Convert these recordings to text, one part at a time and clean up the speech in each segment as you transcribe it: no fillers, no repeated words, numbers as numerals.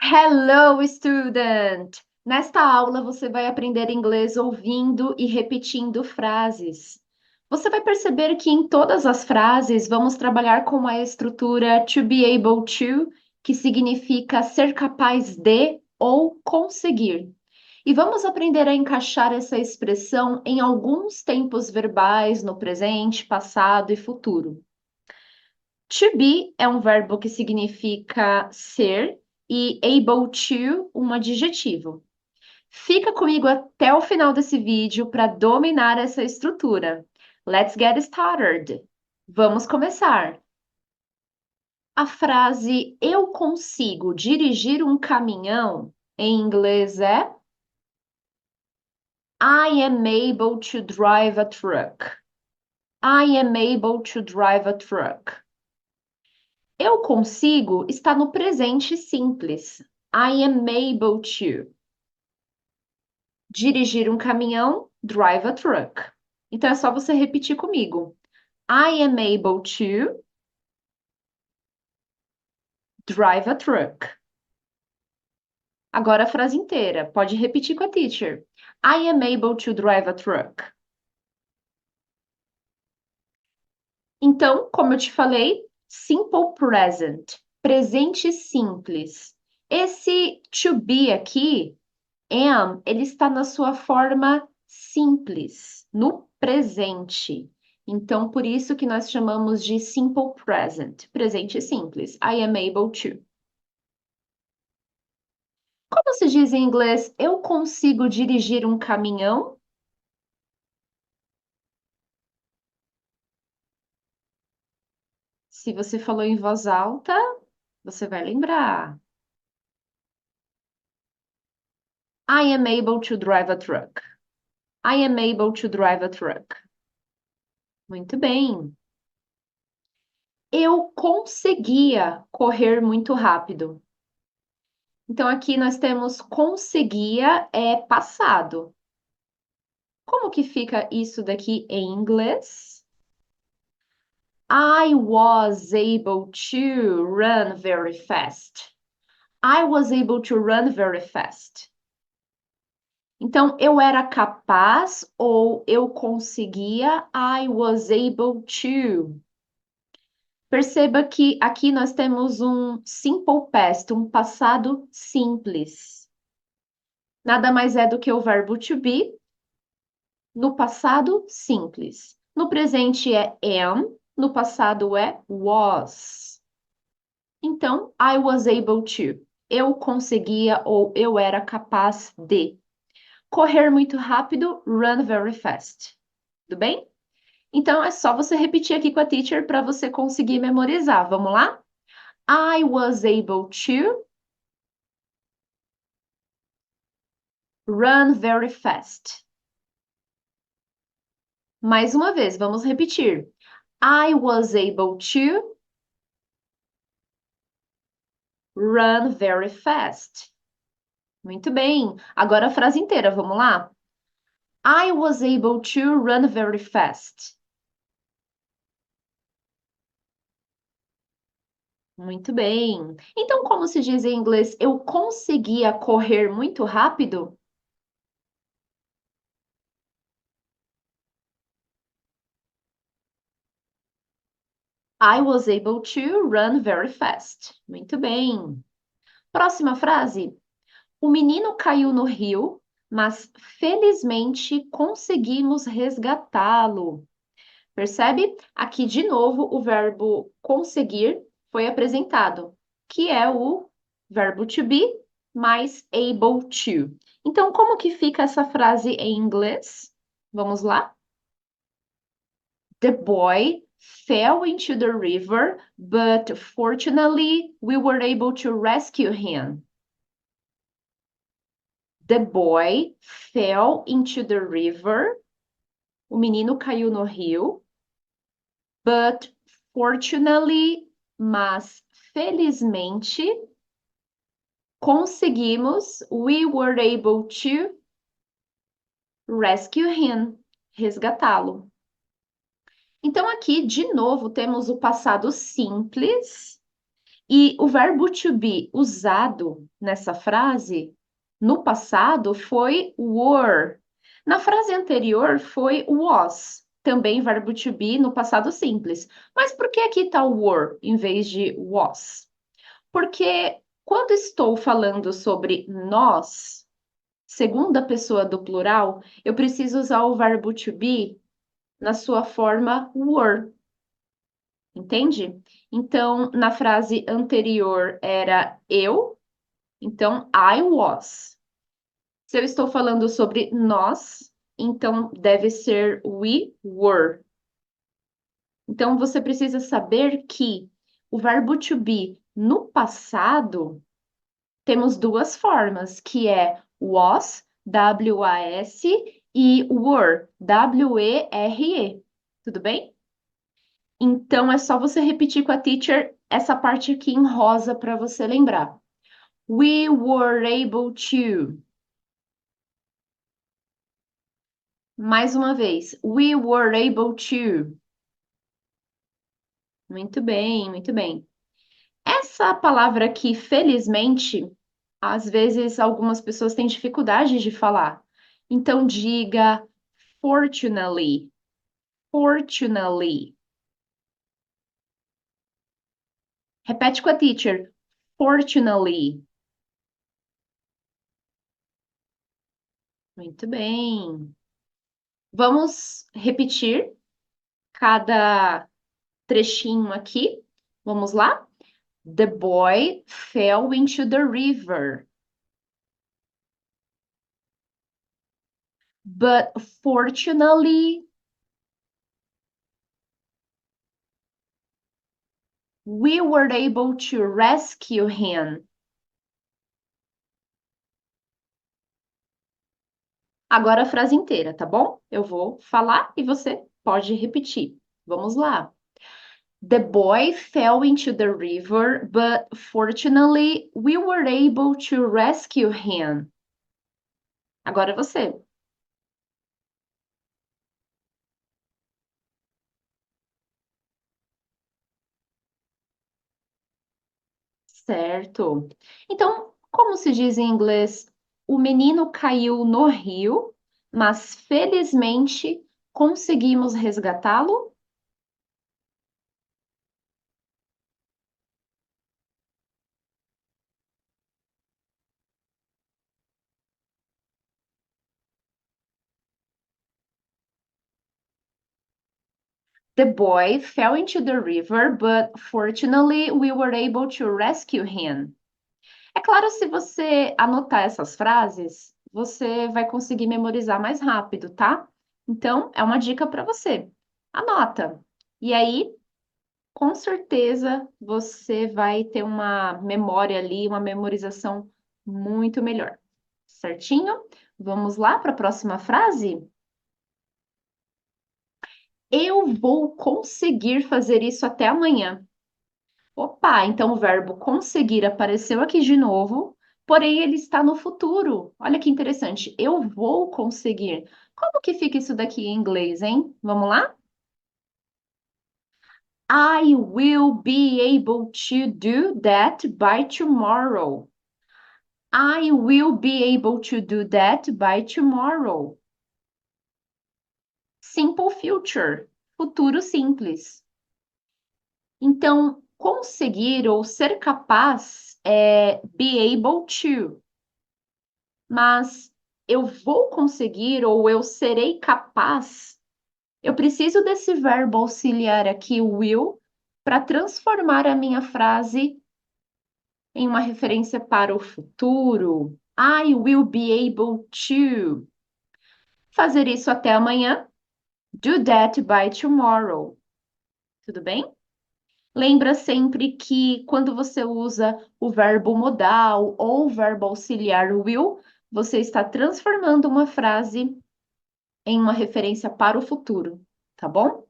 Hello, student! Nesta aula você vai aprender inglês ouvindo e repetindo frases. Você vai perceber que em todas as frases vamos trabalhar com a estrutura to be able to, que significa ser capaz de ou conseguir. E vamos aprender a encaixar essa expressão em alguns tempos verbais no presente, passado e futuro. To be é um verbo que significa ser e able to, um adjetivo. Fica comigo até o final desse vídeo para dominar essa estrutura. Let's get started. Vamos começar. A frase eu consigo dirigir um caminhão em inglês é I am able to drive a truck. I am able to drive a truck. Eu consigo está no presente simples. I am able to. Dirigir um caminhão, drive a truck. Então é só você repetir comigo. I am able to drive a truck. Agora a frase inteira. Pode repetir com a teacher. I am able to drive a truck. Então, como eu te falei, simple present, presente simples. Esse to be aqui, am, ele está na sua forma simples, no presente. Então, por isso que nós chamamos de simple present, presente simples. I am able to. Como se diz em inglês, eu consigo dirigir um caminhão? Se você falou em voz alta, você vai lembrar. I am able to drive a truck. I am able to drive a truck. Muito bem. Eu conseguia correr muito rápido. Então, aqui nós temos conseguia é passado. Como que fica isso daqui em inglês? I was able to run very fast. I was able to run very fast. Então, eu era capaz ou eu conseguia. I was able to. Perceba que aqui nós temos um simple past, um passado simples. Nada mais é do que o verbo to be no passado simples. No presente é am, no passado é was. Então, I was able to. Eu conseguia ou eu era capaz de. Correr muito rápido, run very fast. Tudo bem? Então, é só você repetir aqui com a teacher para você conseguir memorizar. Vamos lá? I was able to run very fast. Mais uma vez, vamos repetir. I was able to run very fast. Muito bem. Agora a frase inteira, vamos lá? I was able to run very fast. Muito bem. Então, como se diz em inglês, eu conseguia correr muito rápido? I was able to run very fast. Muito bem. Próxima frase. O menino caiu no rio, mas felizmente conseguimos resgatá-lo. Percebe? Aqui de novo o verbo conseguir foi apresentado, que é o verbo to be mais able to. Então, como que fica essa frase em inglês? Vamos lá? The boy fell into the river, but fortunately we were able to rescue him. The boy fell into the river. O menino caiu no rio. But fortunately, mas felizmente, conseguimos, we were able to rescue him, resgatá-lo. Então, aqui, de novo, temos o passado simples E o verbo to be usado nessa frase no passado foi were. Na frase anterior foi was, também verbo to be no passado simples. Mas por que aqui está were em vez de was? Porque quando estou falando sobre nós, segunda pessoa do plural, eu preciso usar o verbo to be na sua forma were. Entende? Então, na frase anterior era eu, então I was. Se eu estou falando sobre nós, então deve ser we were. Então, você precisa saber que o verbo to be no passado temos duas formas, que é was, W-A-S, e were, W-E-R-E. Tudo bem? Então, é só você repetir com a teacher essa parte aqui em rosa para você lembrar. We were able to. Mais uma vez. We were able to. Muito bem, muito bem. Essa palavra aqui, felizmente, às vezes algumas pessoas têm dificuldade de falar. Então, diga fortunately. Fortunately. Repete com a teacher. Fortunately. Muito bem. Vamos repetir cada trechinho aqui. Vamos lá? The boy fell into the river. But fortunately, we were able to rescue him. Agora a frase inteira, tá bom? Eu vou falar e você pode repetir. Vamos lá. The boy fell into the river, but fortunately, we were able to rescue him. Agora você. Certo. Então, como se diz em inglês? O menino caiu no rio, mas felizmente conseguimos resgatá-lo? The boy fell into the river, but fortunately we were able to rescue him. É claro, se você anotar essas frases, você vai conseguir memorizar mais rápido, tá? Então, é uma dica para você. Anota. E aí, com certeza, você vai ter uma memória ali, uma memorização muito melhor. Certinho? Vamos lá para a próxima frase? Eu vou conseguir fazer isso até amanhã. Opa, então o verbo conseguir apareceu aqui de novo, porém ele está no futuro. Olha que interessante. Eu vou conseguir. Como que fica isso daqui em inglês, hein? Vamos lá? I will be able to do that by tomorrow. I will be able to do that by tomorrow. Simple future, futuro simples. Então, conseguir ou ser capaz é be able to. Mas eu vou conseguir ou eu serei capaz. Eu preciso desse verbo auxiliar aqui, will, para transformar a minha frase em uma referência para o futuro. I will be able to fazer isso até amanhã. Do that by tomorrow. Tudo bem? Lembra sempre que quando você usa o verbo modal ou o verbo auxiliar will, você está transformando uma frase em uma referência para o futuro, tá bom?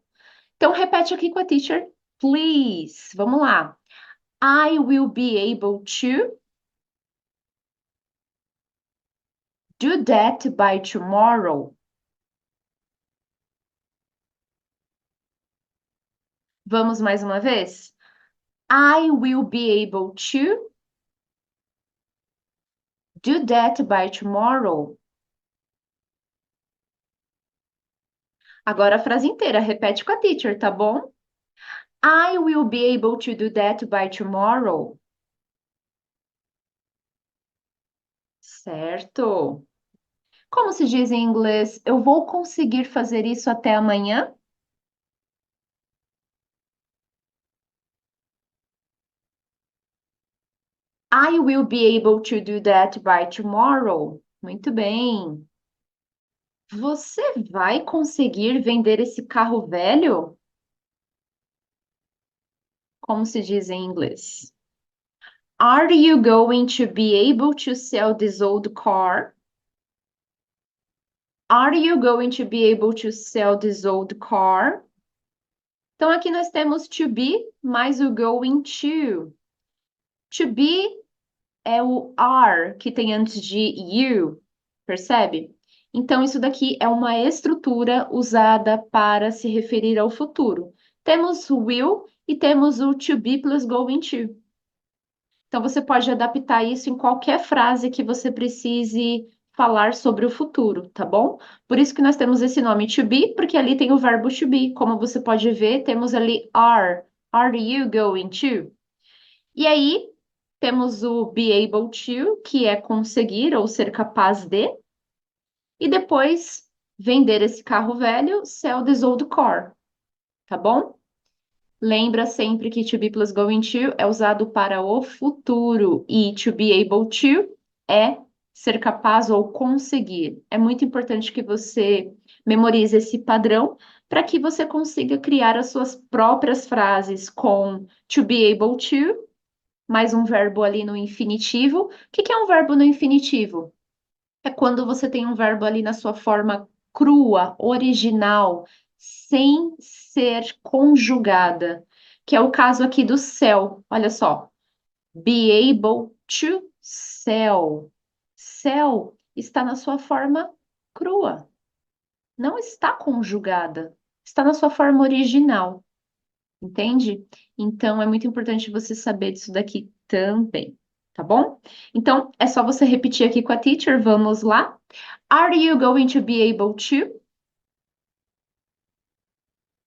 Então repete aqui com a teacher, please. Vamos lá. I will be able to do that by tomorrow. Vamos mais uma vez? I will be able to do that by tomorrow. Agora a frase inteira, repete com a teacher, tá bom? I will be able to do that by tomorrow. Certo. Como se diz em inglês? Eu vou conseguir fazer isso até amanhã? I will be able to do that by tomorrow. Muito bem. Você vai conseguir vender esse carro velho? Como se diz em inglês? Are you going to be able to sell this old car? Are you going to be able to sell this old car? Então aqui nós temos to be mais o going to. To be é o are que tem antes de you, percebe? Então isso daqui é uma estrutura usada para se referir ao futuro. Temos o will e temos o to be plus going to. Então, você pode adaptar isso em qualquer frase que você precise falar sobre o futuro, tá bom? Por isso que nós temos esse nome to be, porque ali tem o verbo to be. Como você pode ver, temos ali are. Are you going to? E aí, temos o be able to, que é conseguir ou ser capaz de. E depois, vender esse carro velho, sell this old car, tá bom? Lembra sempre que to be plus going to é usado para o futuro e to be able to é ser capaz ou conseguir. É muito importante que você memorize esse padrão para que você consiga criar as suas próprias frases com to be able to, mais um verbo ali no infinitivo. O que que é um verbo no infinitivo? É quando você tem um verbo ali na sua forma crua, original, sem ser conjugada, que é o caso aqui do sell. Olha só, be able to sell. Sell está na sua forma crua, não está conjugada, está na sua forma original, entende? Então é muito importante você saber disso daqui também, tá bom? Então é só você repetir aqui com a teacher, vamos lá? Are you going to be able to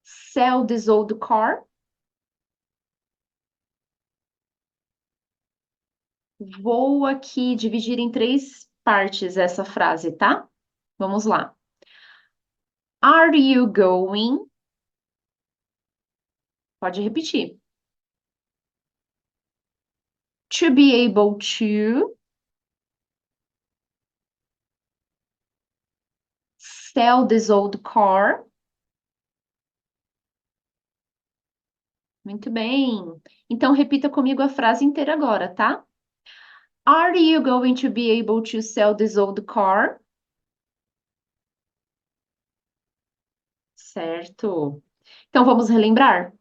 sell this old car? Vou aqui dividir em três partes essa frase, tá? Vamos lá. Are you going? Pode repetir. To be able to sell this old car? Muito bem. Então repita comigo a frase inteira agora, tá? Are you going to be able to sell this old car? Certo. Então vamos relembrar?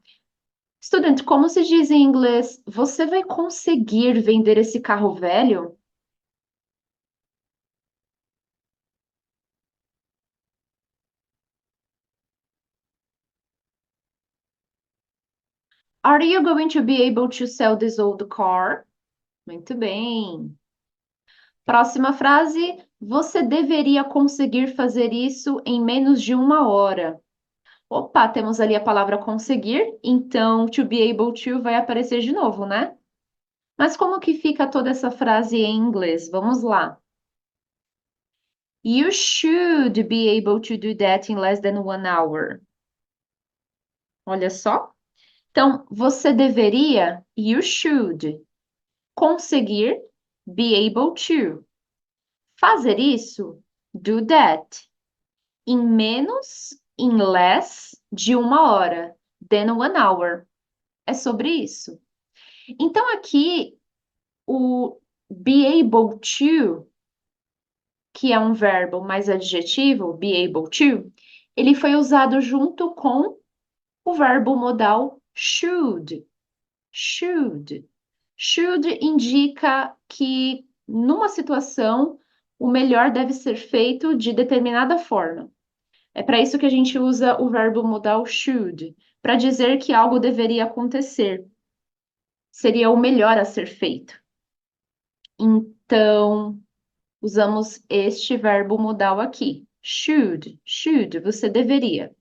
Estudante, como se diz em inglês? Você vai conseguir vender esse carro velho? Are you going to be able to sell this old car? Muito bem. Próxima frase. Você deveria conseguir fazer isso em menos de uma hora. Opa, temos ali a palavra conseguir, então to be able to vai aparecer de novo, né? Mas como que fica toda essa frase em inglês? Vamos lá. You should be able to do that in less than 1 hour. Olha só. Então, você deveria, you should, conseguir, be able to. Fazer isso, do that, em menos, in less de 1 hora, than 1 hour. É sobre isso. Então, aqui, o be able to, que é um verbo mais adjetivo, be able to, ele foi usado junto com o verbo modal should. Should. Should indica que numa situação o melhor deve ser feito de determinada forma. É para isso que a gente usa o verbo modal should, para dizer que algo deveria acontecer. seria o melhor a ser feito. Então, usamos este verbo modal aqui. Should, você deveria.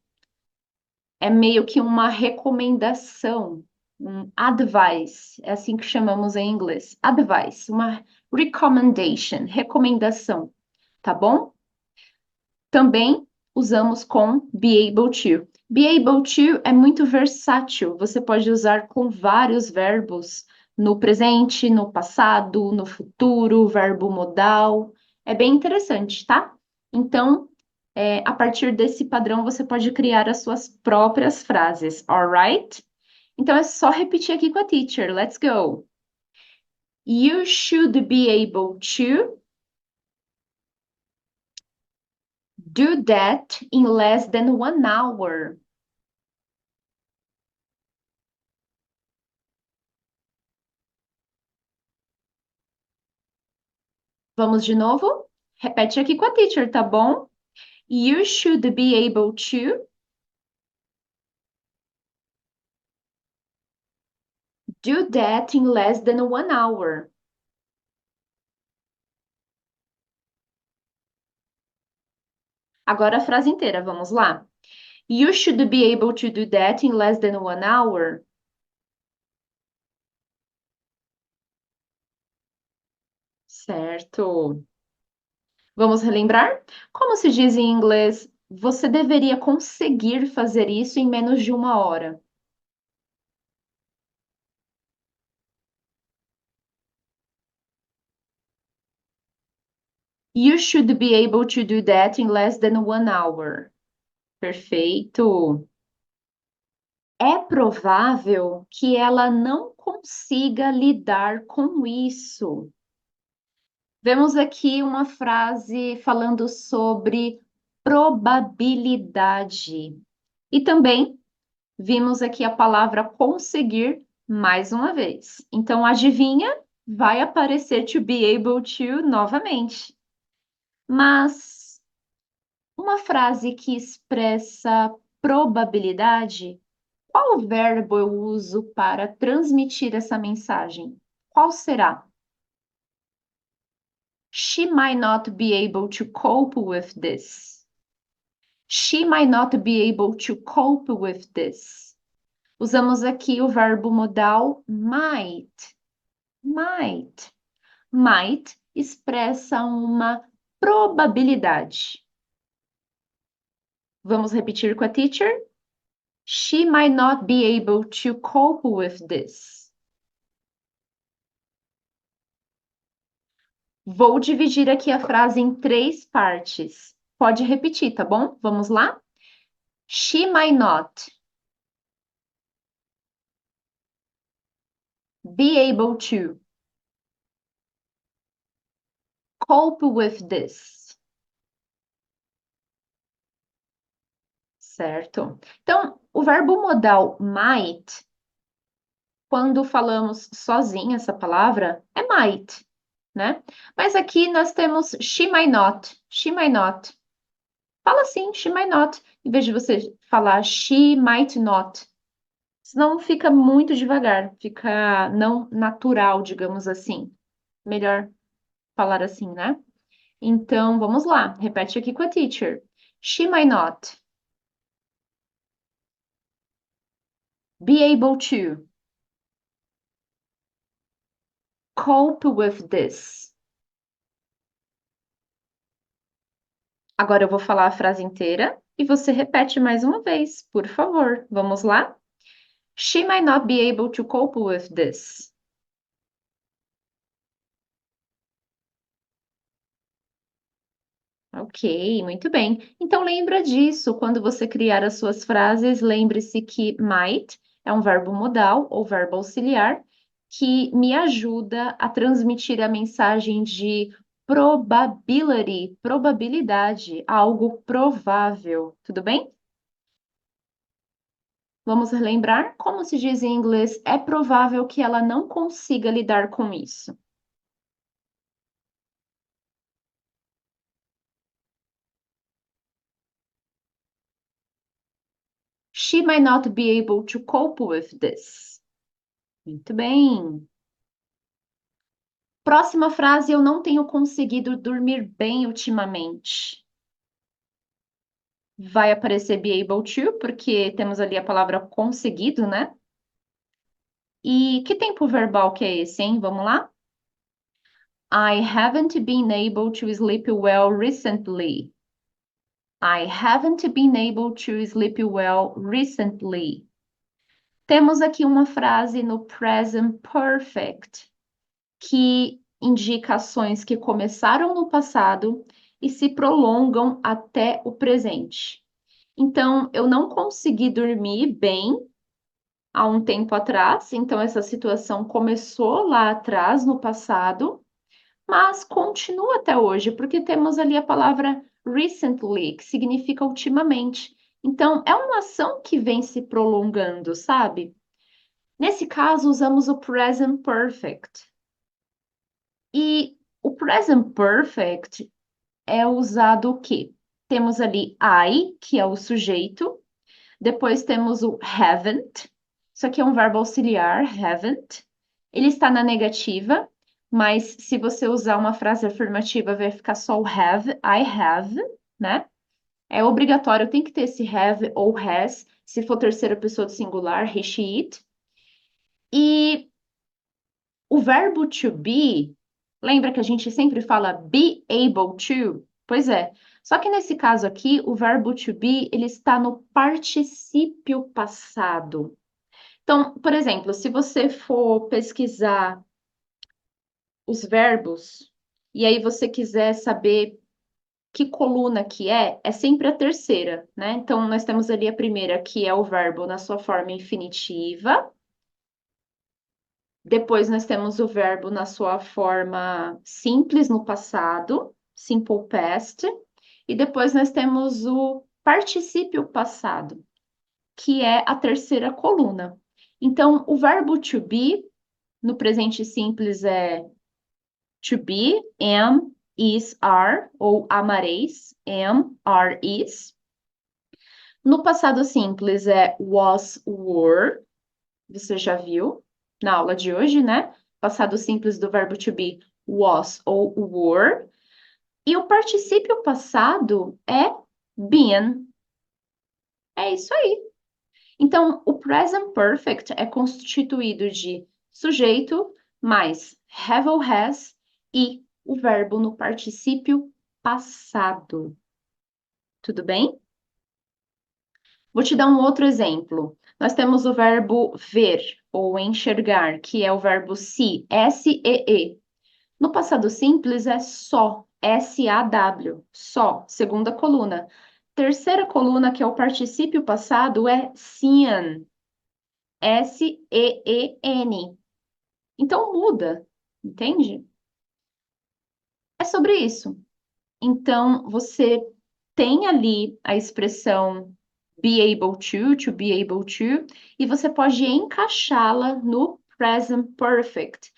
É meio que uma recomendação, um advice, é assim que chamamos em inglês. Advice, uma recommendation, recomendação, tá bom? Também usamos com be able to. Be able to é muito versátil, você pode usar com vários verbos no presente, no passado, no futuro, verbo modal. É bem interessante, tá? Então, a partir desse padrão, você pode criar as suas próprias frases, alright? Então, é só repetir aqui com a teacher. Let's go. You should be able to do that in less than 1 hour. Vamos de novo? Repete aqui com a teacher, tá bom? You should be able to do that in less than 1 hour. Agora a frase inteira, vamos lá. You should be able to do that in less than 1 hour. Certo. Vamos relembrar? Como se diz em inglês, você deveria conseguir fazer isso em menos de 1 hora. You should be able to do that in less than 1 hour. Perfeito. É provável que ela não consiga lidar com isso. Vemos aqui uma frase falando sobre probabilidade. E também vimos aqui a palavra conseguir mais uma vez. Então, adivinha? Vai aparecer to be able to novamente. Mas uma frase que expressa probabilidade, qual verbo eu uso para transmitir essa mensagem? Qual será? She might not be able to cope with this. She might not be able to cope with this. Usamos aqui o verbo modal might. Might. Might expressa uma probabilidade. Vamos repetir com a teacher? She might not be able to cope with this. Vou dividir aqui a frase em 3 partes. Pode repetir, tá bom? Vamos lá? She might not be able to cope with this. Certo? Então, o verbo modal might, quando falamos sozinha essa palavra, é might, né? Mas aqui nós temos she might not. She might not. Fala assim, she might not, em vez de você falar she might not. Senão fica muito devagar, fica não natural, digamos assim. Melhor falar assim, né? Então, vamos lá. Repete aqui com a teacher. She might not be able to cope with this. Agora eu vou falar a frase inteira e você repete mais uma vez, por favor. Vamos lá? She might not be able to cope with this. Ok, muito bem. Então lembra disso, quando você criar as suas frases, lembre-se que might é um verbo modal ou verbo auxiliar que me ajuda a transmitir a mensagem de probability, probabilidade, algo provável. Tudo bem? Vamos relembrar? Como se diz em inglês, é provável que ela não consiga lidar com isso. She might not be able to cope with this. Muito bem. Próxima frase, eu não tenho conseguido dormir bem ultimamente. Vai aparecer be able to, porque temos ali a palavra conseguido, né? E que tempo verbal que é esse, hein? Vamos lá? I haven't been able to sleep well recently. I haven't been able to sleep well recently. Temos aqui uma frase no present perfect, que indica ações que começaram no passado e se prolongam até o presente. Então, eu não consegui dormir bem há um tempo atrás, então essa situação começou lá atrás, no passado, mas continua até hoje, porque temos ali a palavra recently, que significa ultimamente. Então, é uma ação que vem se prolongando, sabe? Nesse caso, usamos o present perfect. E o present perfect é usado o quê? Temos ali I, que é o sujeito, depois temos o haven't, isso aqui é um verbo auxiliar, haven't. Ele está na negativa, mas se você usar uma frase afirmativa, vai ficar só o have, I have, né? É obrigatório, tem que ter esse have ou has, se for terceira pessoa do singular, he, she, it. E o verbo to be, lembra que a gente sempre fala be able to? Pois é. Só que nesse caso aqui, o verbo to be, ele está no particípio passado. Então, por exemplo, se você for pesquisar os verbos e aí você quiser saber que coluna que é sempre a terceira, né? Então, nós temos ali a primeira, que é o verbo na sua forma infinitiva. Depois nós temos o verbo na sua forma simples no passado, simple past, e depois nós temos o particípio passado, que é a terceira coluna. Então, o verbo to be no presente simples é to be, am, is, are, ou amareis, am, are, is. No passado simples é was, were, você já viu na aula de hoje, né? Passado simples do verbo to be, was ou were. E o particípio passado é been. É isso aí. Então, o present perfect é constituído de sujeito mais have ou has e o verbo no particípio passado. Tudo bem? Vou te dar um outro exemplo. Nós temos o verbo ver ou enxergar, que é o verbo see, S-E-E. No passado simples é só, S-A-W, só, segunda coluna. Terceira coluna, que é o particípio passado, é seen, S-E-E-N. Então muda, entende? É sobre isso. Então você tem ali a expressão be able to be able to, e você pode encaixá-la no present perfect.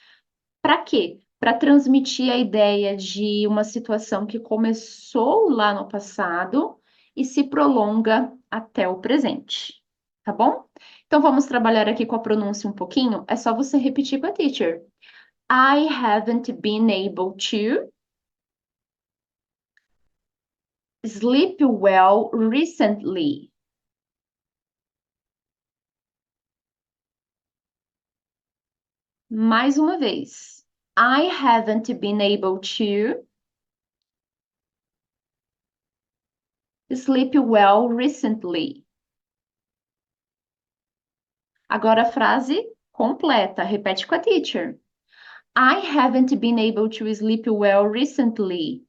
Para quê? Para transmitir a ideia de uma situação que começou lá no passado e se prolonga até o presente, tá bom? Então vamos trabalhar aqui com a pronúncia um pouquinho. É só você repetir com a teacher. I haven't been able to sleep well recently. Mais uma vez. I haven't been able to sleep well recently. Agora a frase completa. Repete com a teacher. I haven't been able to sleep well recently.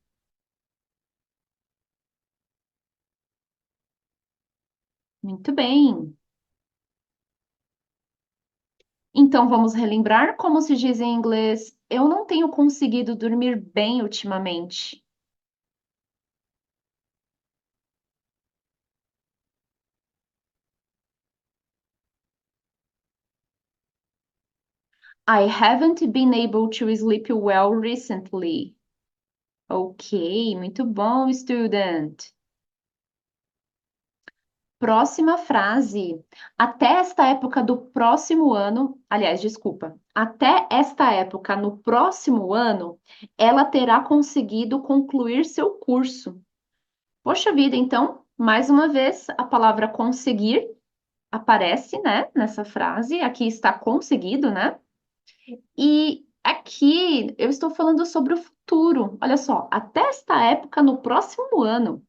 Muito bem. Então vamos relembrar como se diz em inglês: eu não tenho conseguido dormir bem ultimamente. I haven't been able to sleep well recently. Ok, muito bom, student. Próxima frase. Até esta época do próximo ano, aliás, desculpa, até esta época no próximo ano, ela terá conseguido concluir seu curso. Poxa vida, então, mais uma vez, a palavra conseguir aparece, né, nessa frase. Aqui está conseguido, né? E aqui eu estou falando sobre o futuro. Olha só, até esta época no próximo ano.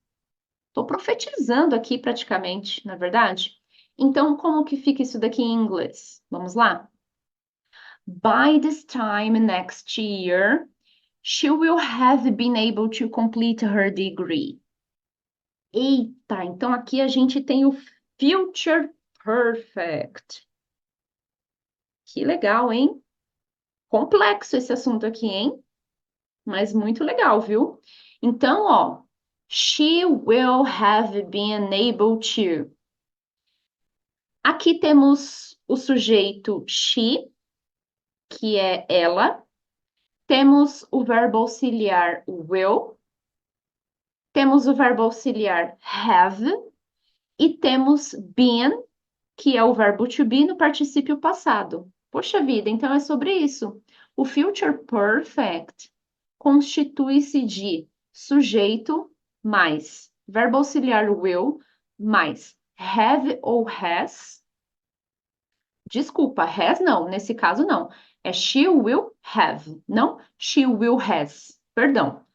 Estou profetizando aqui praticamente, na verdade? Então, como que fica isso daqui em inglês? Vamos lá? By this time next year, she will have been able to complete her degree. Eita, então aqui a gente tem o future perfect. Que legal, hein? Complexo esse assunto aqui, hein? Mas muito legal, viu? Então, ó, she will have been able to. Aqui temos o sujeito she, que é ela. Temos o verbo auxiliar will. Temos o verbo auxiliar have. E temos been, que é o verbo to be no particípio passado. Poxa vida, então é sobre isso. O future perfect constitui-se de sujeito mais verbo auxiliar will mais have ou has. Desculpa, has não, nesse caso não. É she will have, não she will has. Perdão.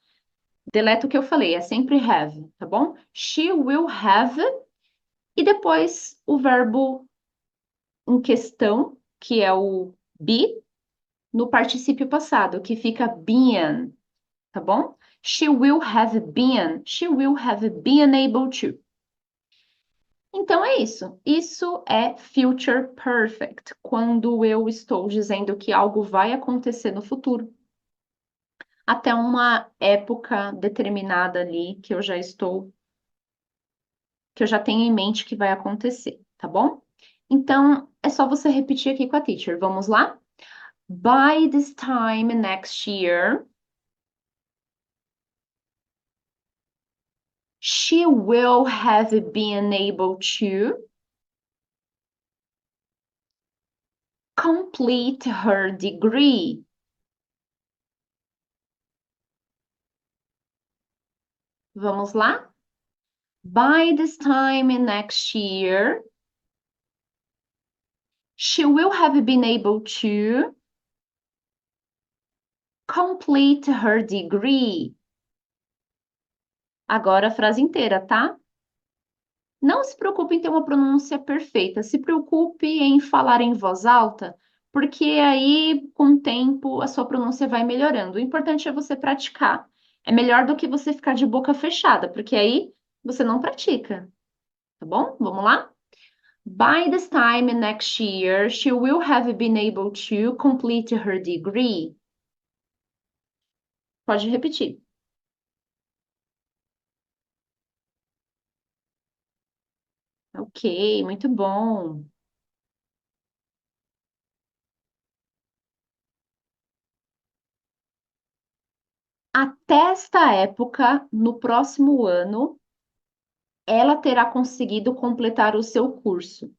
Deleta o que eu falei, é sempre have, tá bom? She will have e depois o verbo em questão, que é o be, no particípio passado, que fica been, tá bom? She will have been able to. Então é isso. Isso é future perfect, quando eu estou dizendo que algo vai acontecer no futuro, até uma época determinada ali que eu já tenho em mente que vai acontecer, tá bom? Então é só você repetir aqui com a teacher. Vamos lá? By this time next year, she will have been able to complete her degree. Vamos lá? By this time next year, she will have been able to complete her degree. Agora a frase inteira, tá? Não se preocupe em ter uma pronúncia perfeita, se preocupe em falar em voz alta, porque aí, com o tempo, a sua pronúncia vai melhorando. O importante é você praticar. É melhor do que você ficar de boca fechada, porque aí você não pratica, tá bom? Vamos lá? By this time next year, she will have been able to complete her degree. Pode repetir. Ok, muito bom. Até esta época, no próximo ano, ela terá conseguido completar o seu curso.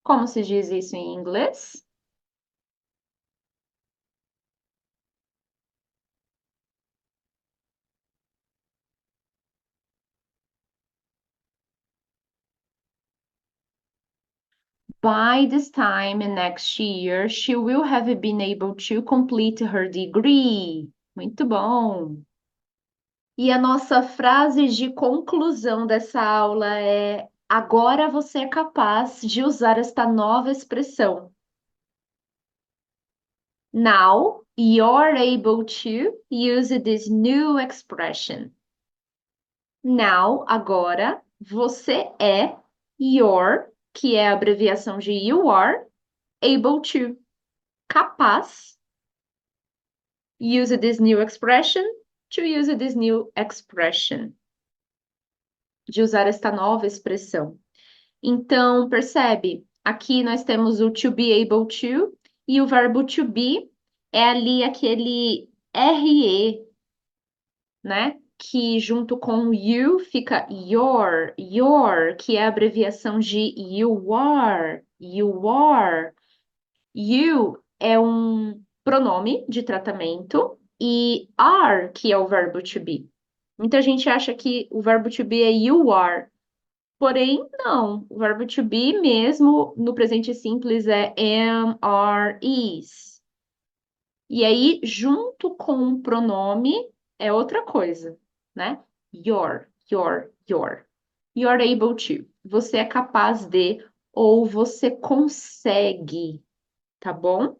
Como se diz isso em inglês? By this time next year, she will have been able to complete her degree. Muito bom. E a nossa frase de conclusão dessa aula é: agora você é capaz de usar esta nova expressão. Now you're able to use this new expression. Now, agora, você é your, que é a abreviação de you are, able to, capaz, use this new expression, to use this new expression, de usar esta nova expressão. Então, percebe? Aqui nós temos o to be able to e o verbo to be é ali aquele RE, né? que junto com you fica your, que é a abreviação de you are, you are. You é um pronome de tratamento e are, que é o verbo to be. Muita gente acha que o verbo to be é you are, porém, não. O verbo to be mesmo no presente simples é am, are, is. E aí, junto com um pronome, é outra coisa, né? Your. You're able to. Você é capaz de, ou você consegue, tá bom?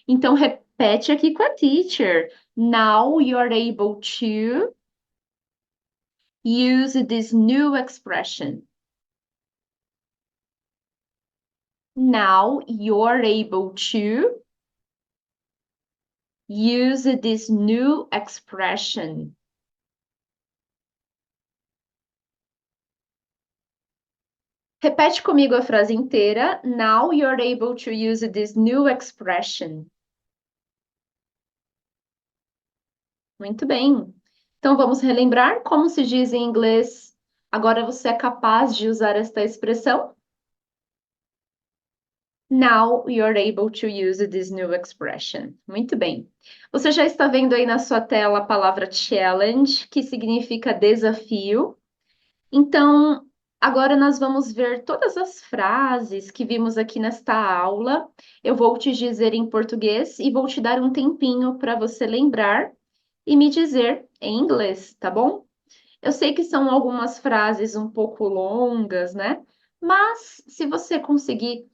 Então, repete aqui com a teacher. Now you're able to use this new expression. Now you're able to use this new expression. Repete comigo a frase inteira. Now you're able to use this new expression. Muito bem. Então vamos relembrar como se diz em inglês. Agora você é capaz de usar esta expressão? Now you're able to use this new expression. Muito bem. Você já está vendo aí na sua tela a palavra challenge, que significa desafio. Então, agora nós vamos ver todas as frases que vimos aqui nesta aula. Eu vou te dizer em português e vou te dar um tempinho para você lembrar e me dizer em inglês, tá bom? Eu sei que são algumas frases um pouco longas, né? Mas se você conseguir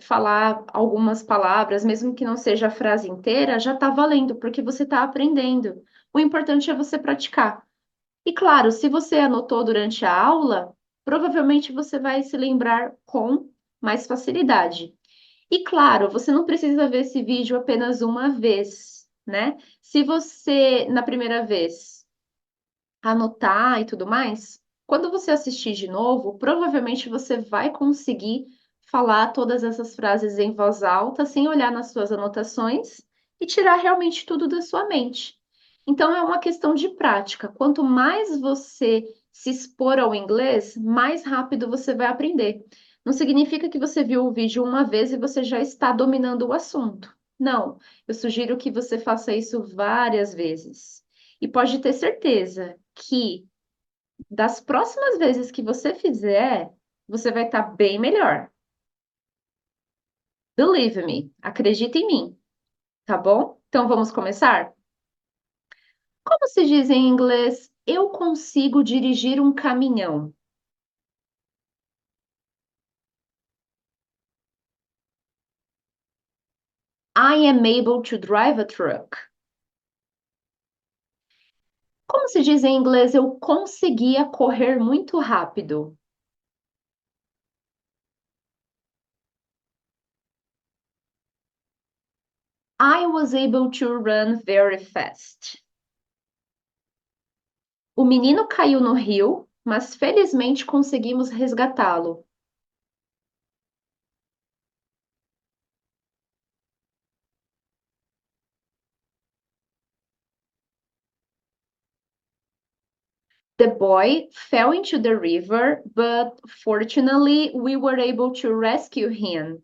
falar algumas palavras, mesmo que não seja a frase inteira, já está valendo, porque você está aprendendo. O importante é você praticar. E claro, se você anotou durante a aula, provavelmente você vai se lembrar com mais facilidade. E claro, você não precisa ver esse vídeo apenas uma vez, né? Se você, na primeira vez, anotar e tudo mais, quando você assistir de novo, provavelmente você vai conseguir falar todas essas frases em voz alta, sem olhar nas suas anotações e tirar realmente tudo da sua mente. Então é uma questão de prática. Quanto mais você se expor ao inglês, mais rápido você vai aprender. Não significa que você viu o vídeo uma vez e você já está dominando o assunto. Não, eu sugiro que você faça isso várias vezes. E pode ter certeza que das próximas vezes que você fizer, você vai estar bem melhor. Believe me, acredita em mim, tá bom? Então vamos começar? Como se diz em inglês, eu consigo dirigir um caminhão? I am able to drive a truck. Como se diz em inglês, eu conseguia correr muito rápido? I was able to run very fast. O menino caiu no rio, mas felizmente conseguimos resgatá-lo. The boy fell into the river, but fortunately we were able to rescue him.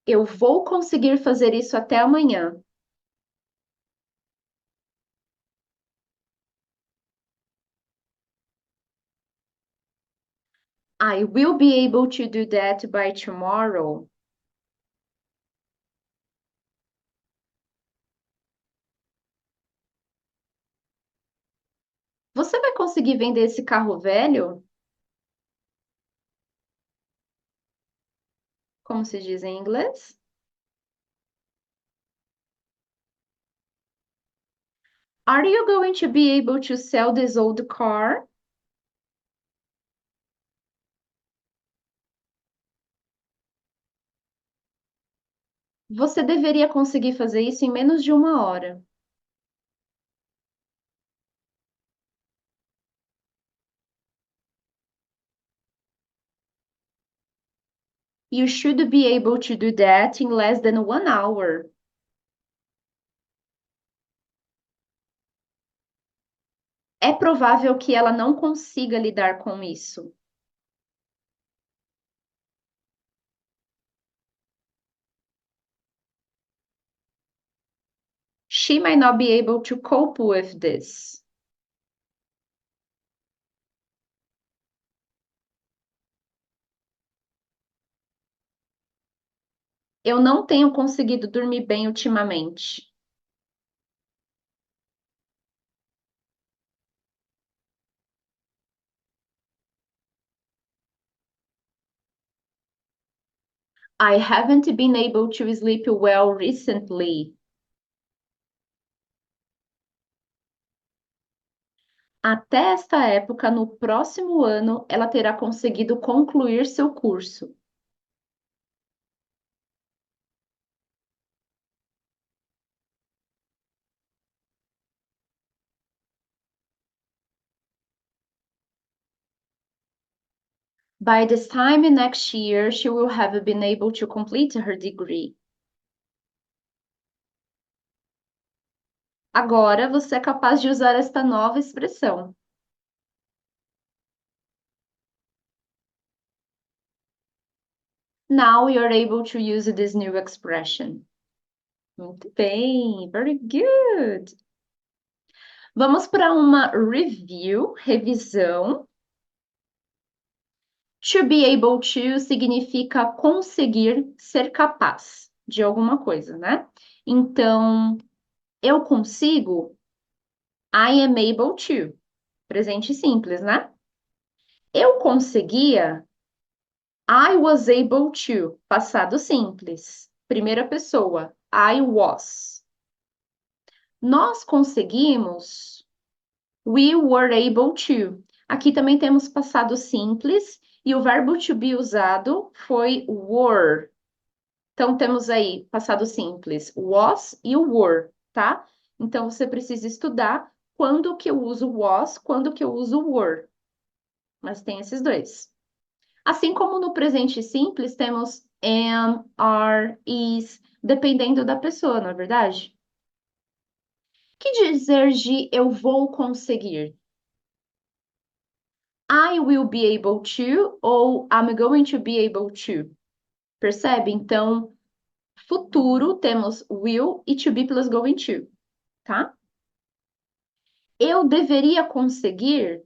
Eu vou conseguir fazer isso até amanhã. I will be able to do that by tomorrow. Você vai conseguir vender esse carro velho? Como se diz em inglês? Are you going to be able to sell this old car? Você deveria conseguir fazer isso em menos de uma hora. You should be able to do that in less than 1 hour. É provável que ela não consiga lidar com isso. She might not be able to cope with this. Eu não tenho conseguido dormir bem ultimamente. I haven't been able to sleep well recently. Até esta época, no próximo ano, ela terá conseguido concluir seu curso. By this time next year, she will have been able to complete her degree. Agora você é capaz de usar esta nova expressão. Now you're able to use this new expression. Muito bem, very good. Vamos para uma review, revisão. To be able to significa conseguir, ser capaz de alguma coisa, né? Então, eu consigo, I am able to. Presente simples, né? Eu conseguia, I was able to. Passado simples. Primeira pessoa, I was. Nós conseguimos, we were able to. Aqui também temos passado simples e o verbo to be usado foi were. Então, temos aí passado simples, was e o were, tá? Então, você precisa estudar quando que eu uso was, quando que eu uso were. Mas tem esses dois. Assim como no presente simples, temos am, are, is, dependendo da pessoa, não é verdade? Que dizer de eu vou conseguir? I will be able to ou I'm going to be able to. Percebe? Então, futuro temos will e to be plus going to, tá? Eu deveria conseguir.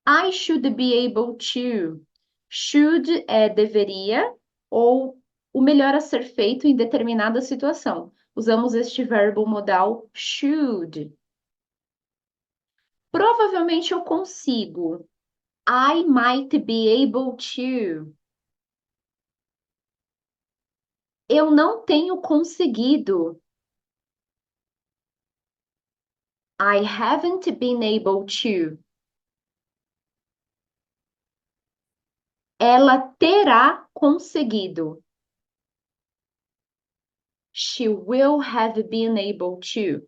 I should be able to. Should é deveria ou o melhor a ser feito em determinada situação. Usamos este verbo modal should. Provavelmente eu consigo. I might be able to. Eu não tenho conseguido. I haven't been able to. Ela terá conseguido. She will have been able to.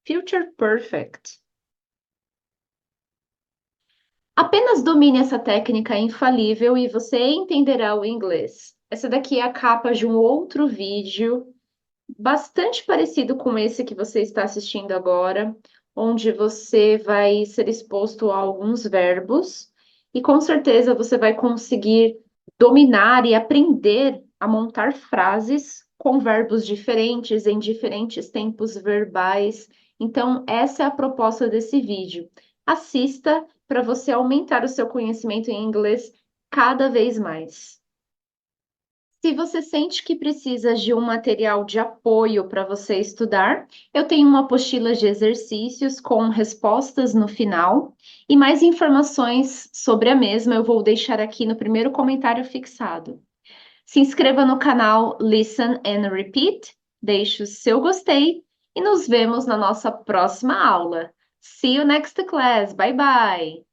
Future perfect. Apenas domine essa técnica infalível e você entenderá o inglês. Essa daqui é a capa de um outro vídeo, bastante parecido com esse que você está assistindo agora, onde você vai ser exposto a alguns verbos e com certeza você vai conseguir dominar e aprender a montar frases com verbos diferentes em diferentes tempos verbais. Então, essa é a proposta desse vídeo. Assista para você aumentar o seu conhecimento em inglês cada vez mais. Se você sente que precisa de um material de apoio para você estudar, eu tenho uma apostila de exercícios com respostas no final e mais informações sobre a mesma eu vou deixar aqui no primeiro comentário fixado. Se inscreva no canal Listen and Repeat, deixe o seu gostei e nos vemos na nossa próxima aula. See you next class. Bye bye.